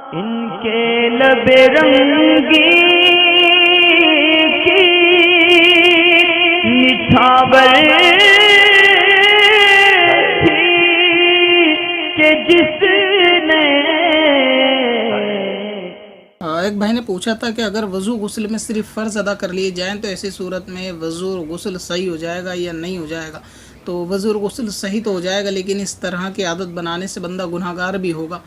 इनके लबे रंगी की निछावर थी कि जिसने। एक भाई ने पूछा था कि अगर वज़ू गुस्ल में सिर्फ फ़र्ज़ अदा कर लिए जाएं तो ऐसी सूरत में वज़ू और गुस्ल सही हो जाएगा या नहीं हो जाएगा। तो वज़ू और गुस्ल सही तो हो जाएगा, लेकिन इस तरह की आदत बनाने से बंदा गुनहगार भी होगा।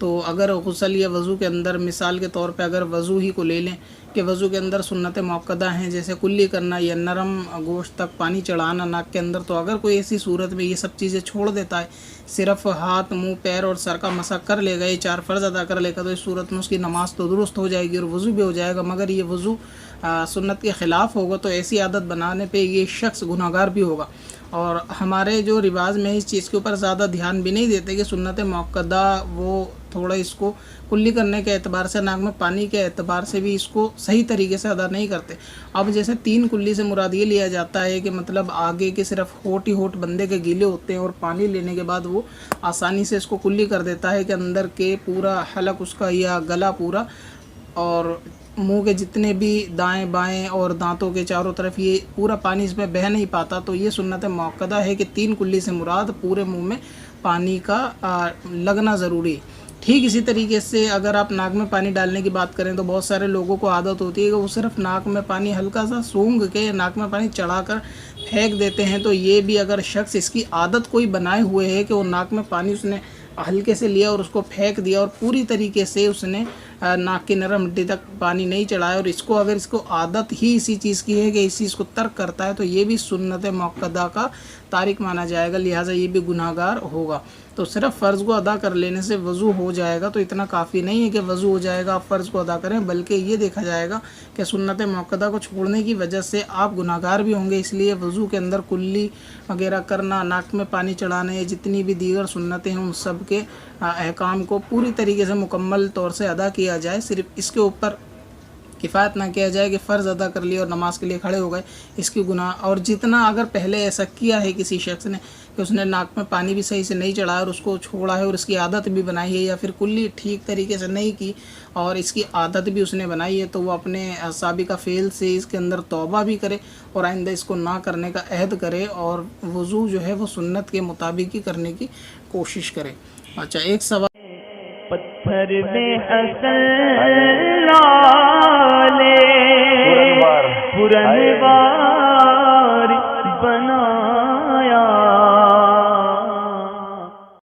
तो अगर गुस्ल या वज़ू के अंदर मिसाल के तौर पे अगर वज़ू ही को ले लें कि वज़ू के अंदर सुन्नत मुअक्कदा हैं, जैसे कुल्ली करना या नरम गोश्त तक पानी चढ़ाना नाक के अंदर, तो अगर कोई ऐसी सूरत में ये सब चीज़ें छोड़ देता है, सिर्फ हाथ, मुंह, पैर और सर का मसा कर लेगा, ये 4 फ़र्ज़ अदा कर लेगा, तो इस सूरत में उसकी नमाज़ तो दुरुस्त हो जाएगी और वज़ू भी हो जाएगा। मगर ये वज़ू सुन्नत के ख़िलाफ़ होगा तो ऐसी आदत बनाने पे ये शख्स गुनहगार भी होगा। और हमारे जो रिवाज में इस चीज़ के ऊपर ज़्यादा ध्यान भी नहीं देते कि सुन्नत मुअक्कदा वो थोड़ा इसको कुल्ली करने के एतबार से, नाक में पानी के एतबार से भी इसको सही तरीके से अदा नहीं करते। अब जैसे 3 कुल्ली से मुराद ये लिया जाता है कि मतलब आगे के सिर्फ होठ ही होठ बंदे के गीले होते हैं और पानी लेने के बाद वो आसानी से इसको कुल्ली कर देता है कि अंदर के पूरा हलक उसका या गला पूरा और मुंह के जितने भी दाएं बाएं और दांतों के चारों तरफ ये पूरा पानी इसमें बह नहीं पाता। तो ये सुन्नत मुअक्कदा है कि 3 कुल्ली से मुराद पूरे मुंह में पानी का लगना ज़रूरी है। ठीक इसी तरीके से अगर आप नाक में पानी डालने की बात करें तो बहुत सारे लोगों को आदत होती है कि वो सिर्फ नाक में पानी हल्का सा सूंघ के नाक में पानी चढ़ाकर फेंक देते हैं। तो ये भी अगर शख्स इसकी आदत कोई बनाए हुए है कि वो नाक में पानी उसने हल्के से लिया और उसको फेंक दिया और पूरी तरीके से उसने नाक की नरम हड्डी तक पानी नहीं चढ़ाया, और इसको अगर इसको आदत ही इसी चीज़ की है कि इसी चीज़ को तर्क करता है, तो ये भी सुन्नत मुअक्कदा का तारिक माना जाएगा, लिहाजा ये भी गुनाहगार होगा। तो सिर्फ फ़र्ज़ को अदा कर लेने से वज़ू हो जाएगा तो इतना काफ़ी नहीं है कि वज़ू हो जाएगा आप फ़र्ज़ को अदा करें, बल्कि ये देखा जाएगा कि सुन्नत मुअक्कदा को छोड़ने की वजह से आप गुनाहगार भी होंगे। इसलिए वज़ू के अंदर कुल्ली वगैरह करना, नाक में पानी चढ़ाना, या जितनी भी दीगर सुन्नतें हैं उन सब के अहकाम को पूरी तरीके से मुकम्मल तौर से अदा किया जाए। सिर्फ इसके ऊपर किफ़ायत ना किया जाए कि फ़र्ज़ अदा कर लिया और नमाज़ के लिए खड़े हो गए, इसकी गुनाह। और जितना अगर पहले ऐसा किया है किसी शख्स ने कि उसने नाक में पानी भी सही से नहीं चढ़ाया और उसको छोड़ा है और इसकी आदत भी बनाई है, या फिर कुल्ली ठीक तरीके से नहीं की और इसकी आदत भी उसने बनाई है, तो वो अपने साबिक़ा फ़ेल से इसके अंदर तौबा भी करे और आइंदा इसको ना करने का अहद करे और वज़ू जो है वो सुन्नत के मुताबिक ही करने की कोशिश करे। अच्छा, एक सवाल, पत्थर में असल लाले पुरनवार